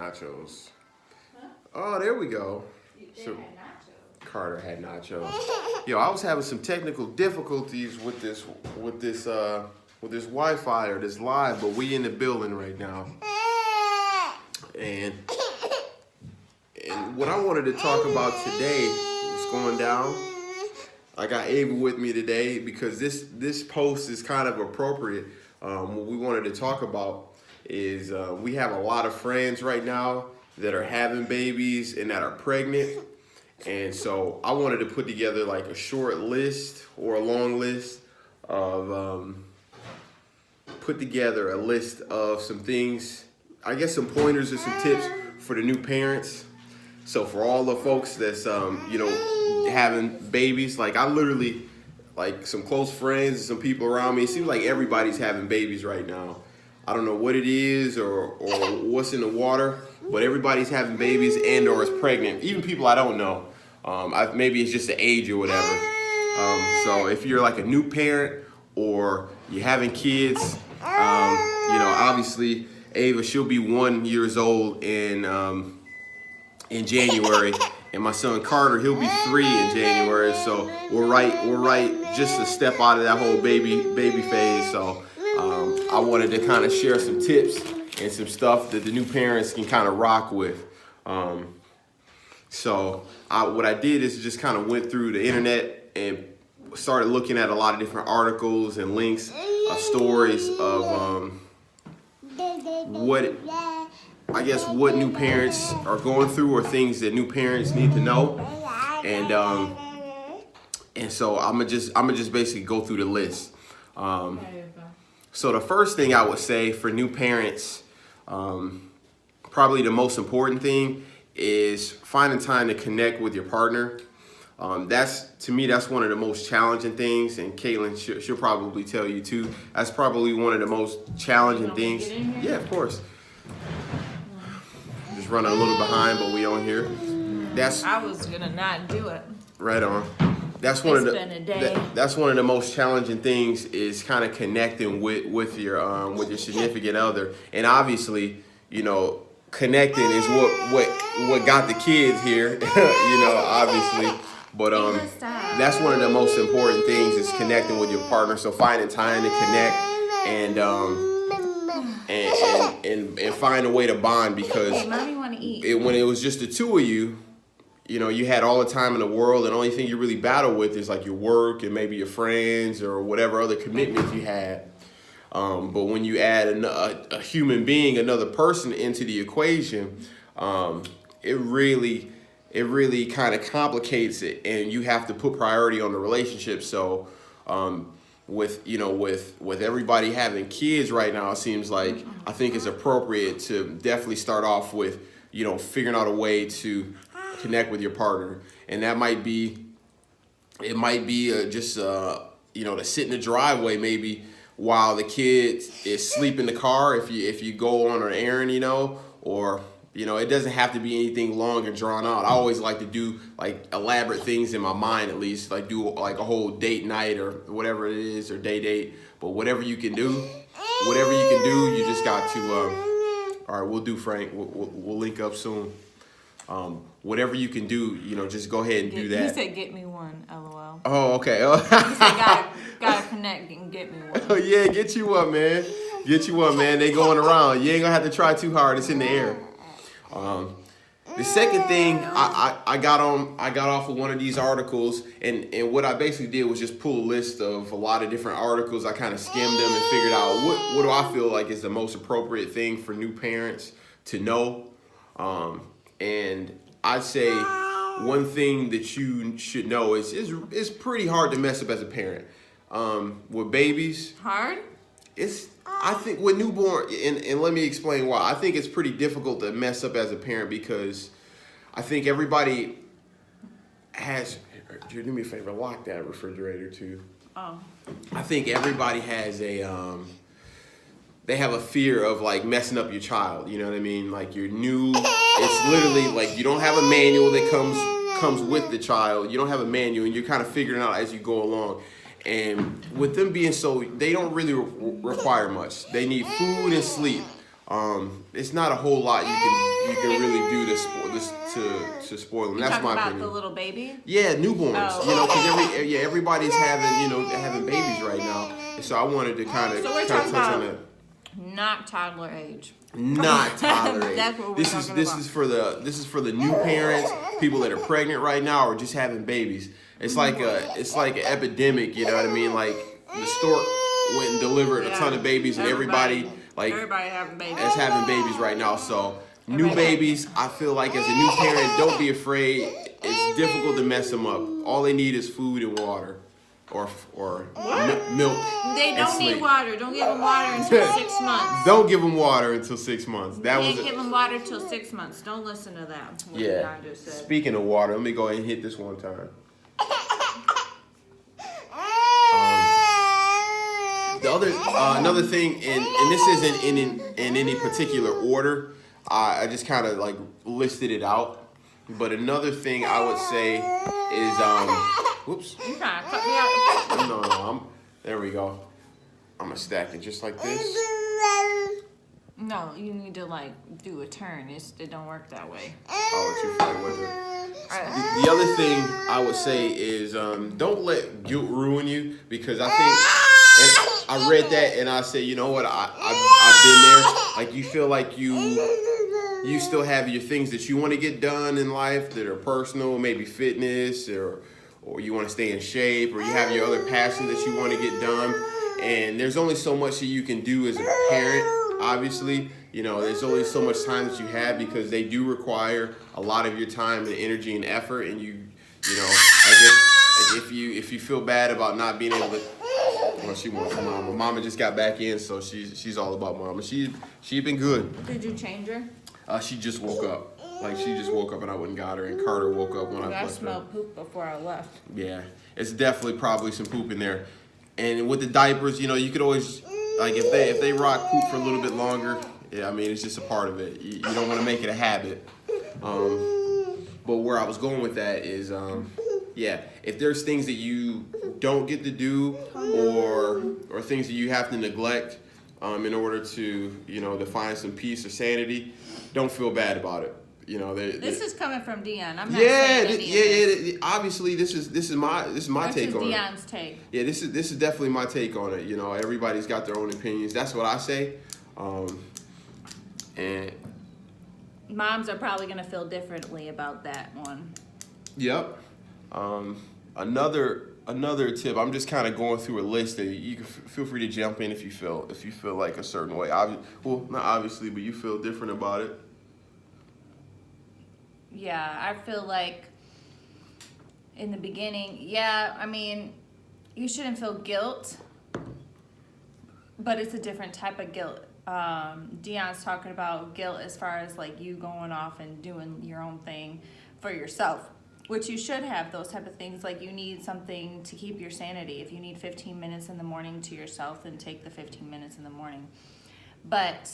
nachos. Oh, there we go. So, had nachos. Carter had nachos. Yo, I was having some technical difficulties with this Wi-Fi or this live, but we in the building right now. And what I wanted to talk about today, what's going down. I got Ava with me today because this post is kind of appropriate. What we wanted to talk about is we have a lot of friends right now that are having babies and that are pregnant. And so I wanted to put together like a short list or a long list of, put together a list of some things, I guess some pointers or some tips for the new parents. So for all the folks that's, having babies, like I literally, like some close friends and some people around me, it seems like everybody's having babies right now. I don't know what it is or what's in the water, but everybody's having babies and or is pregnant. Even people I don't know. Maybe it's just the age or whatever. So if you're like a new parent or you're having kids, obviously Ava, she'll be 1 year old in January, and my son Carter, he'll be 3 in January. So we're right just a step out of that whole baby phase. So I wanted to kind of share some tips and some stuff that the new parents can kind of rock with. What I did is just kind of went through the internet and started looking at a lot of different articles and links, stories of what new parents are going through or things that new parents need to know. And so I'm gonna just basically go through the list. So the first thing I would say for new parents, probably the most important thing is finding time to connect with your partner. To me, that's one of the most challenging things, and Katelyn, she'll probably tell you too. That's probably one of the most challenging things. Yeah, of course. Just running a little behind, but we on here. I was gonna not do it. Right on. That's one of the most challenging things is kind of connecting with your significant other, and obviously, connecting is what got the kids here, obviously. But that's one of the most important things is connecting with your partner. So finding time to connect and find a way to bond, because hey, Mommy wanna eat. When it was just the two of you, you had all the time in the world, and the only thing you really battle with is like your work and maybe your friends or whatever other commitments you had. But when you add a human being, another person into the equation, it really kind of complicates it, and you have to put priority on the relationship. So with everybody having kids right now, it seems like I think it's appropriate to definitely start off with figuring out a way to connect with your partner, and that might be just to sit in the driveway maybe while the kid is asleep in the car if you go on an errand, or it doesn't have to be anything long and drawn out. I always like to do like elaborate things in my mind, at least like do like a whole date night or whatever it is, or day date. But whatever you can do, you just got to. All right, we'll do, Frank. We'll link up soon. Whatever you can do, just go ahead and do that. He said, "Get me one." LOL. Oh, okay. He said, "Gotta connect and get me one." Oh yeah, get you one, man. Get you one, man. They going around. You ain't gonna have to try too hard. It's in the air. The second thing I got off of one of these articles, and what I basically did was just pull a list of a lot of different articles. I kind of skimmed them and figured out what do I feel like is the most appropriate thing for new parents to know. And I'd say one thing that you should know is it's pretty hard to mess up as a parent. With babies. Hard? I think with newborn, and let me explain why. I think it's pretty difficult to mess up as a parent because I think everybody has. Do me a favor, lock that refrigerator too. Oh. I think everybody has they have a fear of like messing up your child. You know what I mean? Like you're new. It's literally like you don't have a manual that comes with the child. You don't have a manual, and you're kind of figuring it out as you go along. And with them being they don't really require much. They need food and sleep. it's not a whole lot you can really do to spoil them. You That's talking my about opinion. the little baby? Yeah, newborns. Oh. You know, because everybody's having babies right now. And so I wanted to kind of So we're touch talking on about that. not toddler age. Not tolerate. That's what we're this talking is about. this is for the new parents, people that are pregnant right now or just having babies. It's like an epidemic, you know what I mean? Like the stork went and delivered a ton of babies, and everybody having babies. is having babies right now. So new babies, I feel like as a new parent, don't be afraid. It's difficult to mess them up. All they need is food and water. Or milk. They don't need water. Don't give them water until 6 months. Don't give them water until 6 months. Give them water till 6 months. Don't listen to that. Yeah. Speaking of water, let me go ahead and hit this one time. Another thing, and this isn't in any particular order. I just kind of like listed it out. But another thing I would say is whoops. You trying to cut me out? No, there we go. I'm gonna stack it just like this. No, you need to like do a turn. It don't work that way. I'll let you fight with it. The other thing I would say is don't let guilt ruin you, because I think, and I read that and I said, you know what, I've been there. Like you feel like you still have your things that you want to get done in life that are personal, maybe fitness or you want to stay in shape, or you have your other passions that you want to get done. And there's only so much that you can do as a parent, obviously. You know, there's only so much time that you have, because they do require a lot of your time and energy and effort. And you know, I guess if you feel bad about not being able to, well, she wants mama. Mama just got back in, so she's all about mama. She been good. Did you change her? She just woke up. Like, she just woke up and I went and got her, and Carter woke up when I left her. I smelled poop before I left. Yeah, it's definitely probably some poop in there. And with the diapers, you know, you could always, like, if they rock poop for a little bit longer, yeah, I mean, it's just a part of it. You don't want to make it a habit. But where I was going with that is, yeah, if there's things that you don't get to do or things that you have to neglect in order to, you know, to find some peace or sanity, don't feel bad about it. You know, this is coming from Dion. I'm not saying any of this. Obviously, this is my take on it. Dion's take. Yeah, this is definitely my take on it. You know, everybody's got their own opinions. That's what I say. And moms are probably gonna feel differently about that one. Yep. Another tip. I'm just kind of going through a list, and you can feel free to jump in if you feel like a certain way. Well, not obviously, but you feel different about it. Yeah, I feel like in the beginning, yeah, I mean, you shouldn't feel guilt, but it's a different type of guilt. Dion's talking about guilt as far as like you going off and doing your own thing for yourself, which you should have those type of things. Like you need something to keep your sanity. If you need 15 minutes in the morning to yourself, then take the 15 minutes in the morning. But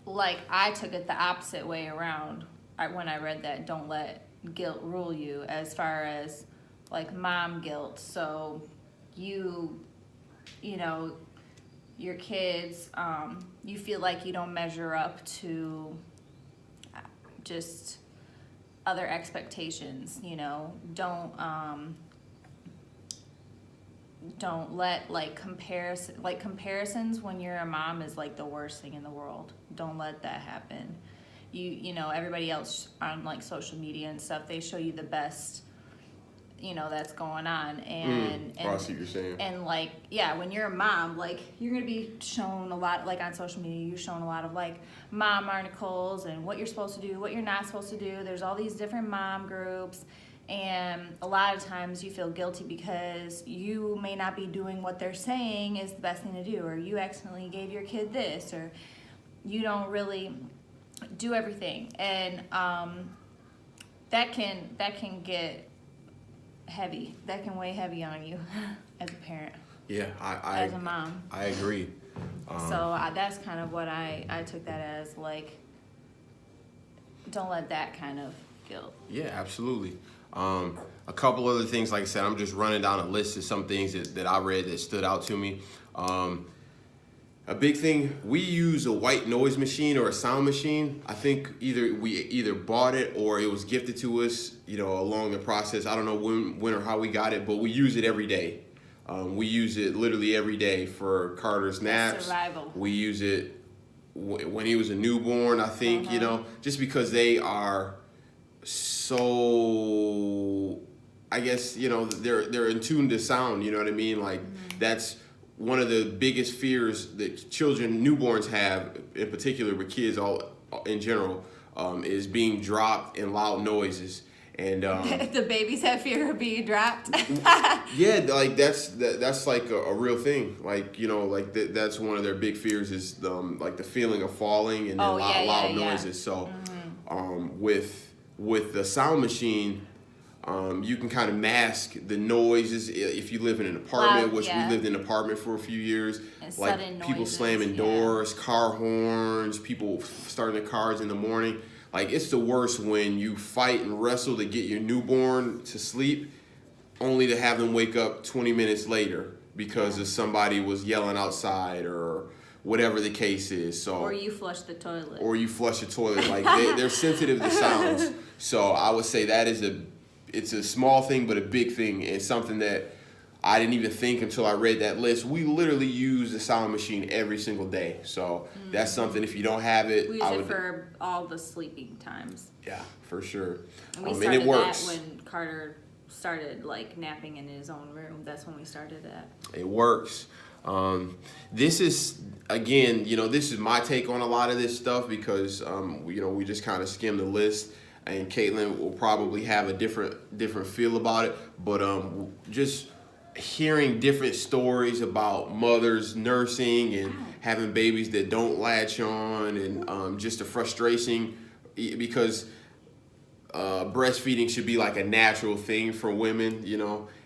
like I took it the opposite way around when I read that, don't let guilt rule you, as far as like mom guilt. So you know, your kids, you feel like you don't measure up to just other expectations, you know. Don't let comparisons when you're a mom is like the worst thing in the world. Don't let that happen. You know, everybody else on like social media and stuff, they show you the best, you know, that's going on. And I see what you're saying. And like, yeah, when you're a mom, like you're gonna be shown a lot, like on social media, you're shown a lot of like mom articles and what you're supposed to do, what you're not supposed to do. There's all these different mom groups. And a lot of times you feel guilty because you may not be doing what they're saying is the best thing to do, or you accidentally gave your kid this, or you don't really do everything. And that can get heavy. That can weigh heavy on you as a parent. Yeah, as a mom. I agree. So that's kind of what I took that as, like, don't let that kind of guilt. Yeah, absolutely. A couple other things, like I said, I'm just running down a list of some things that I read that stood out to me. A big thing, we use a white noise machine or a sound machine. I think we bought it or it was gifted to us, along the process. I don't know when or how we got it, but we use it every day. We use it literally every day for Carter's naps. Survival. We use it when he was a newborn, I think, just because they are so, I guess, they're in tune to sound, you know what I mean? Like, that's one of the biggest fears that newborns have, in particular with kids all in general, is being dropped in loud noises. And the babies have fear of being dropped. yeah, like that's like a real thing. Like, that's one of their big fears is like the feeling of falling and then loud noises. So with the sound machine, you can kind of mask the noises if you live in an apartment, we lived in an apartment for a few years. And like people noises, slamming doors, car horns, people starting their cars in the morning. Like, it's the worst when you fight and wrestle to get your newborn to sleep, only to have them wake up 20 minutes later because of somebody was yelling outside or whatever the case is. So or you flush the toilet. Like, they're sensitive to sounds. So I would say that it's a small thing, but a big thing, and something that I didn't even think until I read that list. We literally use the sound machine every single day. So that's something, if you don't have it, we use it for all the sleeping times. Yeah, for sure. And we started and it works. that when Carter started like napping in his own room. That's when we started that. It works. This is, again, this is my take on a lot of this stuff because, we just kind of skimmed the list. And Katelyn will probably have a different feel about it. But just hearing different stories about mothers nursing and having babies that don't latch on, and just the frustration because breastfeeding should be like a natural thing for women,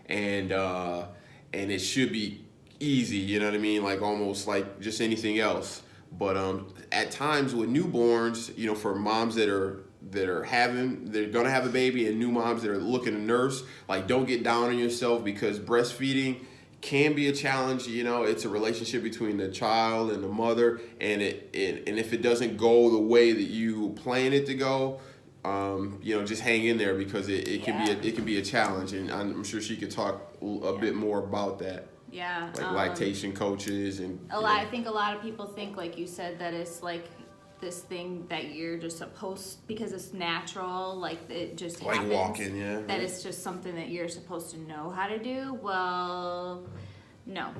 and it should be easy, you know what I mean, like almost like just anything else. But at times with newborns, for moms that are they're gonna have a baby, and new moms that are looking to nurse, like, don't get down on yourself, because breastfeeding can be a challenge. It's a relationship between the child and the mother, and if it doesn't go the way that you plan it to go, just hang in there, because it can be a challenge, and I'm sure she could talk a bit more about that. Yeah, like lactation coaches and I think a lot of people think, like you said, that it's like this thing that you're just supposed, because it's natural, like it just happens. Like walking, yeah. That it's just something that you're supposed to know how to do. Well, no.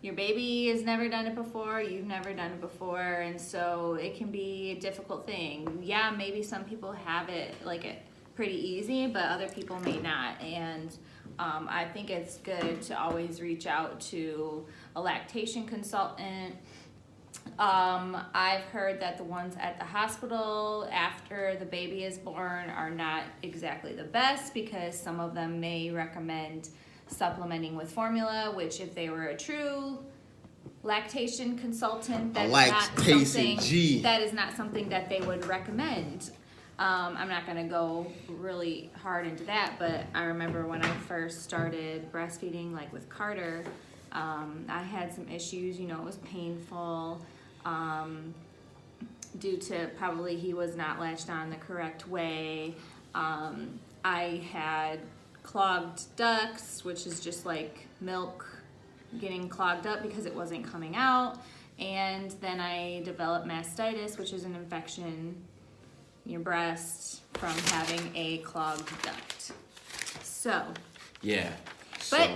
Your baby has never done it before, you've never done it before, and so it can be a difficult thing. Yeah, maybe some people have it pretty easy, but other people may not. And I think it's good to always reach out to a lactation consultant. I've heard that the ones at the hospital after the baby is born are not exactly the best, because some of them may recommend supplementing with formula, which if they were a true lactation consultant, that is not something that they would recommend. I'm not going to go really hard into that, but I remember when I first started breastfeeding, like with Carter, I had some issues. It was painful due to probably he was not latched on the correct way. I had clogged ducts, which is just like milk getting clogged up because it wasn't coming out. And then I developed mastitis, which is an infection in your breast from having a clogged duct. So. Yeah. But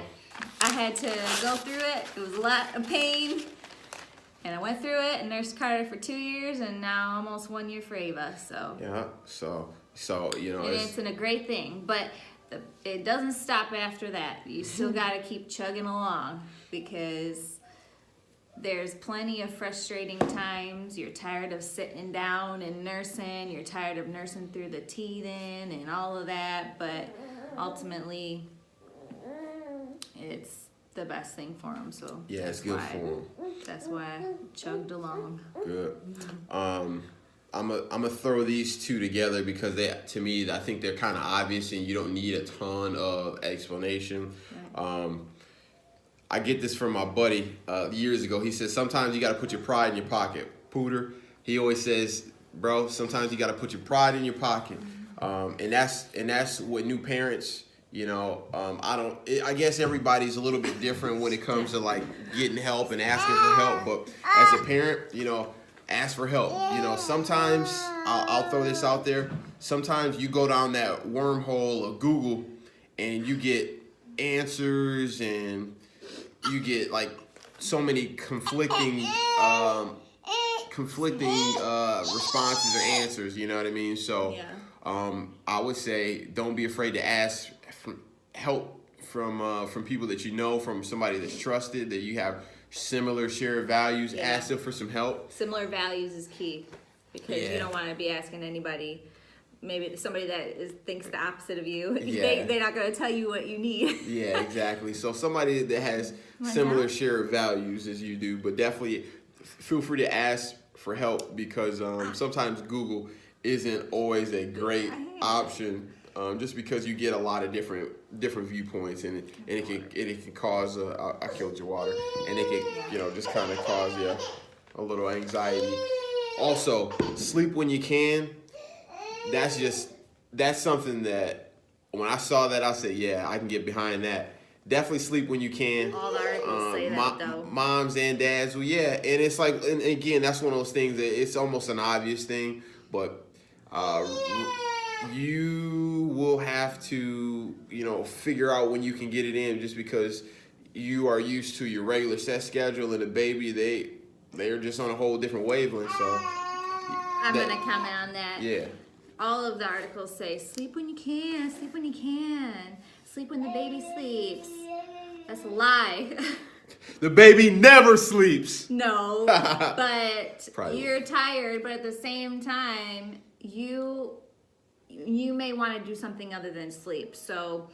I had to go through it. It was a lot of pain. And I went through it and nursed Carter for 2 years, and now almost 1 year for Ava. So. Yeah. So it's a great thing, but it doesn't stop after that. You still got to keep chugging along, because there's plenty of frustrating times. You're tired of sitting down and nursing. You're tired of nursing through the teething and all of that. But ultimately, it's the best thing for them. So yeah, it's good for them. That's why I chugged along. Good. I'm gonna throw these two together because to me, I think they're kind of obvious and you don't need a ton of explanation. Right. Um, I'm a throw these two together because they, to me, I think they're kind of obvious and you don't need a ton of explanation. Um, I'm a throw these two together because they, to me, I think they're kind of obvious and you don't need a ton of explanation. Um, I'm a throw these two together because they, to me, I think they're kind of obvious and you don't need a ton of explanation. I get this from my buddy years ago. He says sometimes you got to put your pride in your pocket. Pooter, he always says, bro, sometimes you got to put your pride in your pocket, and that's what new parents. I guess everybody's a little bit different when it comes to like getting help and asking for help. But as a parent, ask for help. Sometimes I'll throw this out there. Sometimes you go down that wormhole of Google and you get answers and you get like so many conflicting responses or answers. You know what I mean? So I would say don't be afraid to ask for help from people that you know, from somebody that's trusted, that you have similar shared values. Ask them for some help. Similar values is key, because you don't want to be asking anybody, maybe somebody that thinks the opposite of you. They're not going to tell you what you need. Yeah, exactly. So somebody that has similar shared values as you do, but definitely feel free to ask for help, because sometimes Google isn't always a great option, just because you get a lot of different viewpoints, and it can cause I killed your water, and it can just kind of cause you a little anxiety. Also, sleep when you can. That's something that when I saw that, I said, yeah, I can get behind that. Definitely sleep when you can. All the articles say that, though. Moms and dads, well, yeah, and it's like, and again, that's one of those things that it's almost an obvious thing, but you will have to, figure out when you can get it in, just because you are used to your regular set schedule, and the baby, they're just on a whole different wavelength. So I'm gonna comment on that. Yeah. All of the articles say sleep when you can, sleep when you can, sleep when the baby sleeps. That's a lie. The baby never sleeps. No, but Probably. You're tired, but at the same time, you may want to do something other than sleep. So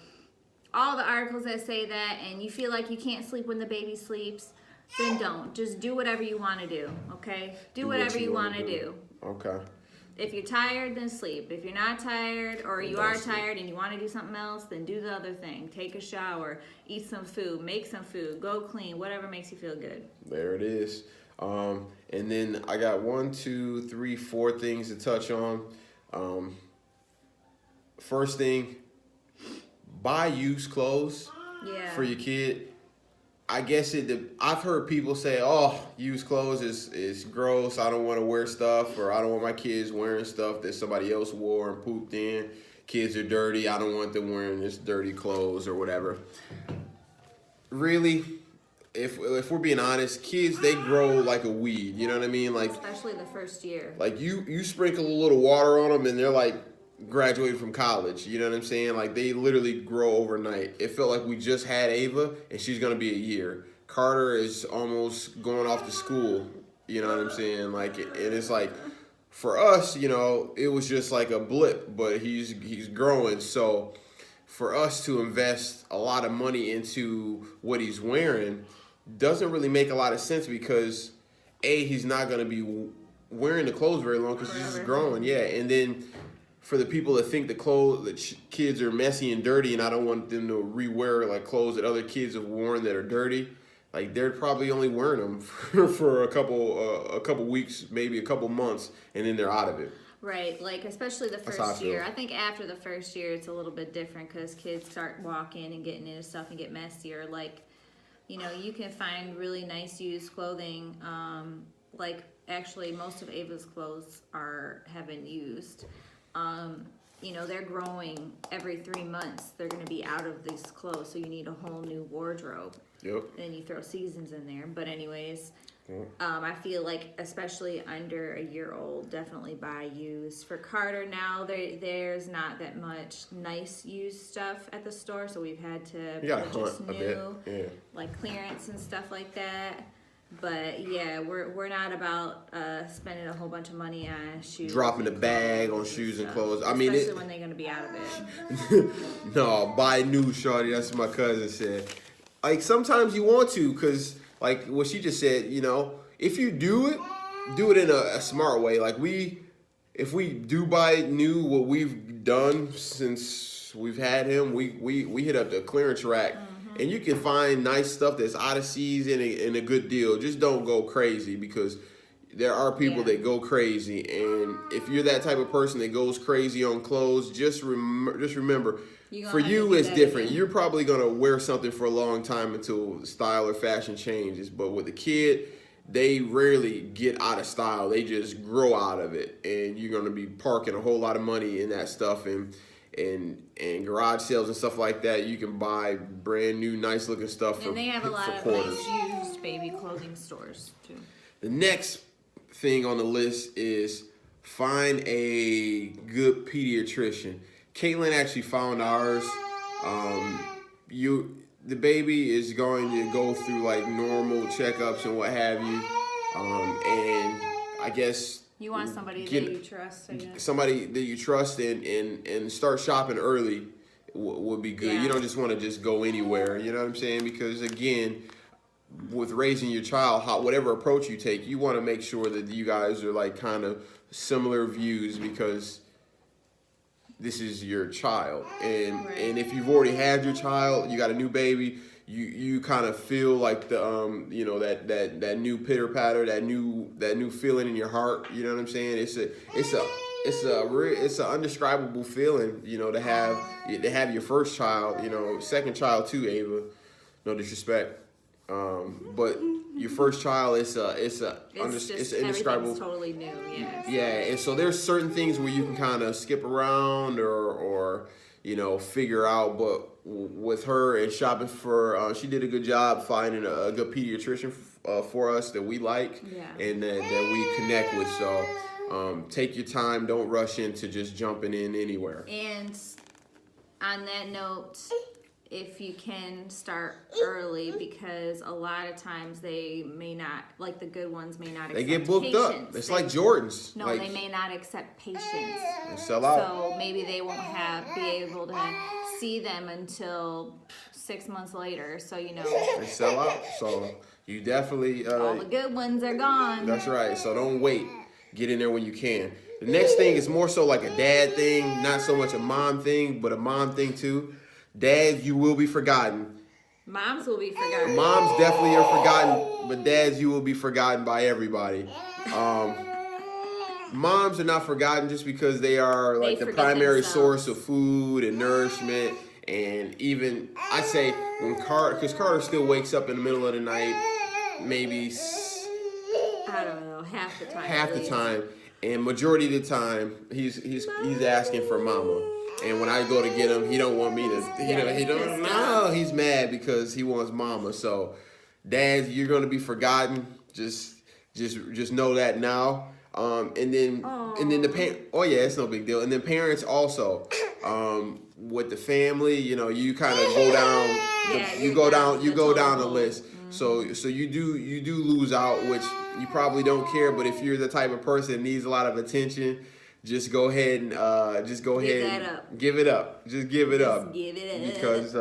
all the articles that say that, and you feel like you can't sleep when the baby sleeps, then don't. Just do whatever you want to do, okay? Do whatever you want to do. Okay. If you're tired, then sleep. If you're not tired, or you are tired and you want to do something else, then do the other thing. Take a shower, eat some food, make some food, go clean, whatever makes you feel good. There it is. And then I got 1, 2, 3, 4 things to touch on. First thing, buy used clothes for your kid. I guess I've heard people say, "Oh, used clothes is gross. I don't want to wear stuff, or I don't want my kids wearing stuff that somebody else wore and pooped in. Kids are dirty. I don't want them wearing this dirty clothes or whatever." Really, if we're being honest, kids, they grow like a weed. You know what I mean? Like, especially the first year. Like you sprinkle a little water on them, and they're like graduating from college. You know what I'm saying? Like, they literally grow overnight. It felt like we just had Ava, and she's gonna be a year. Carter is almost going off to school. You know what I'm saying? Like, and it's like, for us, it was just like a blip, but he's growing. So for us to invest a lot of money into what he's wearing doesn't really make a lot of sense, because he's not gonna be wearing the clothes very long, because he's just growing. Yeah, and then for the people that think the kids are messy and dirty, and I don't want them to rewear like clothes that other kids have worn that are dirty, like, they're probably only wearing them for a couple weeks, maybe a couple months, and then they're out of it. Right, like especially the first year. I think after the first year, it's a little bit different, because kids start walking and getting into stuff and get messier. Like, you can find really nice used clothing. Like, actually, most of Ava's clothes have been used. They're growing every 3 months. They're going to be out of these clothes, so you need a whole new wardrobe. Yep. Then you throw seasons in there. But anyways, I feel like, especially under a year old, definitely buy used. For Carter now, there's not that much nice used stuff at the store, so we've had to purchase new, like clearance and stuff like that. But yeah, we're not about spending a whole bunch of money on shoes. Dropping the bag on shoes and clothes. I mean, especially when they're gonna be out of it. No, buy new, shorty. That's what my cousin said. Like, sometimes you want to, because like what she just said, if you do it in a smart way. Like, if we do buy new, what we've done since we've had him, we hit up the clearance rack And you can find nice stuff that's out of season and a good deal. Just don't go crazy, because there are people that go crazy. And if you're that type of person that goes crazy on clothes, just remember, for you it's different. Again. You're probably going to wear something for a long time until style or fashion changes. But with a kid, they rarely get out of style. They just grow out of it. And you're going to be parking a whole lot of money in that stuff. And garage sales and stuff like that, you can buy brand new, nice looking stuff. And they have a lot of nice used baby clothing stores too. The next thing on the list is find a good pediatrician. Katelyn actually found ours. The baby is going to go through like normal checkups and what have you, and I guess you want somebody that you trust. Somebody that you trust and start shopping early would be good. Yeah. You don't just want to just go anywhere. You know what I'm saying? Because again, with raising your child, whatever approach you take, you want to make sure that you guys are like kind of similar views, because this is your child. And if you've already had your child, you got a new baby, you kind of feel like the that new pitter patter, that new feeling in your heart. You know what I'm saying? It's an undescribable feeling, to have your first child, second child too, Ava. No disrespect. But your first child, it's indescribable. Totally new, yes. Yeah, and so there's certain things where you can kind of skip around or figure out. But with her and shopping for, she did a good job finding a good pediatrician for us that we like and that we connect with. So take your time. Don't rush into just jumping in anywhere. And on that note, if you can start early, because a lot of times they may not, like the good ones may not accept patients. They get booked patients. Up. It's like Jordans. No, they may not accept patients. They sell out. So maybe they won't be able to see them until 6 months later. So, They sell out. So you definitely... all the good ones are gone. That's right. So don't wait. Get in there when you can. The next thing is more so like a dad thing, not so much a mom thing, but a mom thing too. Dads, you will be forgotten. Moms will be forgotten. Moms definitely are forgotten, but dads, you will be forgotten by everybody. Moms are not forgotten just because they are like the primary source of food and nourishment. And even, I say, because Carter still wakes up in the middle of the night, maybe... I don't know, half the time. Half the time. And majority of the time, he's asking for mama. And when I go to get him, he don't want me to. He's mad because he wants mama. So, dads, you're gonna be forgotten. Just know that now. And then the parent. Oh yeah, it's no big deal. And then parents also, with the family, you kind of go down. You go down the list. Mm-hmm. So you do lose out, which you probably don't care. But if you're the type of person that needs a lot of attention, just go ahead and give it up. Just give it up. Give it up. Because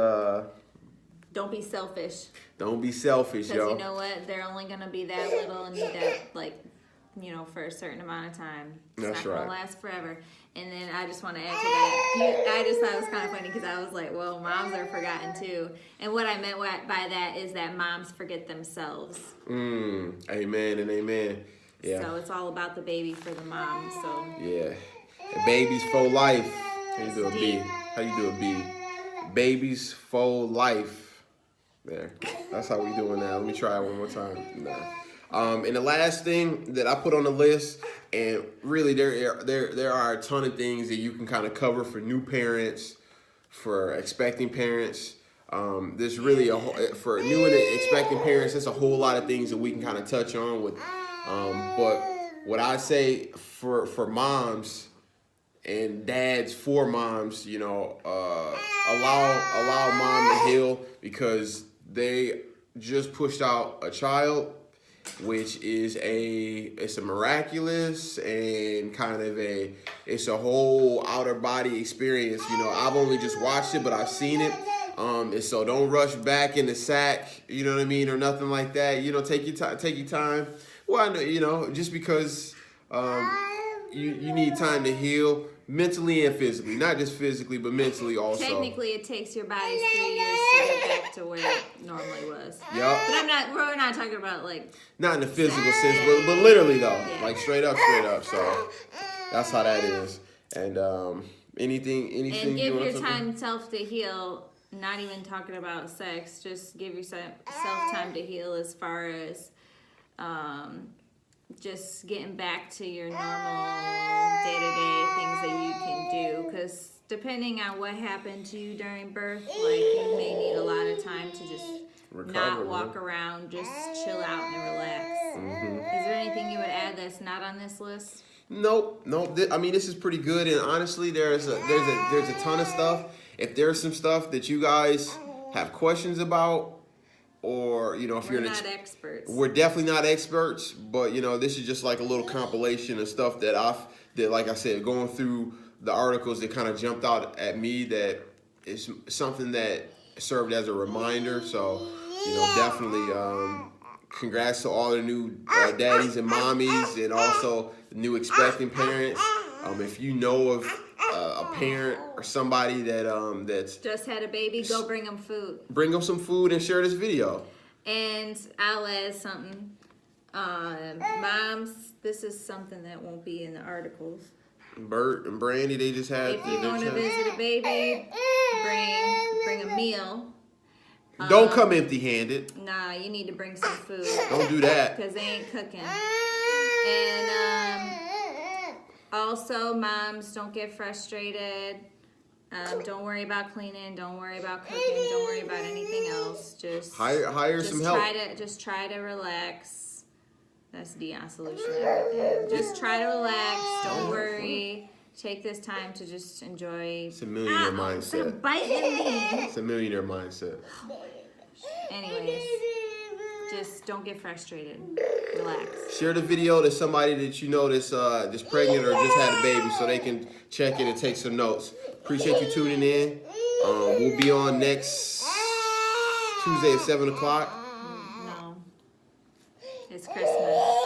don't be selfish. Don't be selfish, yo. Because you know what? They're only gonna be that little and need that for a certain amount of time. It's not gonna last forever. And then I just want to add to that. I just thought it was kind of funny because I was like, well, moms are forgotten too. And what I meant by that is that moms forget themselves. Amen and amen. Yeah. So it's all about the baby for the mom. So yeah, babies for life. How you do a B? How you do a B? Babies for life. There. That's how we doing now. Let me try it one more time. Nah. And the last thing that I put on the list, and really there are a ton of things that you can kind of cover for new parents, for expecting parents. There's really for new and expecting parents. There's a whole lot of things that we can kind of touch on with. But what I say for moms and dads for moms, allow mom to heal, because they just pushed out a child, which is it's a miraculous and kind of it's a whole outer body experience. I've only just watched it, but I've seen it. And so don't rush back in the sack, you know what I mean, or nothing like that. Take your time. Well, I know, just because you need time to heal mentally and physically, not just physically, but mentally also. Technically, it takes your body 3 years to get back to where it normally was. Yup. But we're not talking about like. Not in the physical sense, but literally though, Yeah. like straight up. So that's how that is. And anything And you give want your to time self to heal. Not even talking about sex. Just give yourself time to heal as far as just getting back to your normal day-to-day things that you can do. Because depending on what happened to you during birth, like you may need a lot of time to just recover, not walk around, just chill out and relax. Is there anything you would add that's not on this list? Nope. I mean, this is pretty good, and honestly, there's a ton of stuff. If there's some stuff that you guys have questions about, or if We're not experts. we're definitely not experts, but this is just like a little compilation of stuff that like I said, going through the articles that kind of jumped out at me that is something that served as a reminder. So definitely congrats to all the new daddies and mommies, and also the new expecting parents. If you know of a parent or somebody that's Just had a baby, go bring them food. Bring them some food and share this video. And I'll add something. Moms, this is something that won't be in the articles. Bert and Brandy, they just had. If you're going to visit a baby, bring a meal. Don't come empty-handed. Nah, you need to bring some food. Don't do that. Because they ain't cooking. And also, moms, don't get frustrated. Don't worry about cleaning. Don't worry about cooking. Don't worry about anything else. Just hire some help. Just try to relax. That's Dion's solution to everything. Just try to relax. Don't worry. Take this time to just enjoy. It's a millionaire mindset. Biting me. It's a millionaire mindset. Anyways, just don't get frustrated. Relax. Share the video to somebody that you know that's pregnant or just had a baby, so they can check it and take some notes. Appreciate you tuning in. We'll be on next Tuesday at 7 o'clock. No. It's Christmas.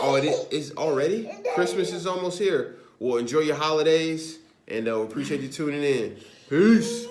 Oh, it is already? Christmas is almost here. Well, enjoy your holidays, and appreciate you tuning in. Peace.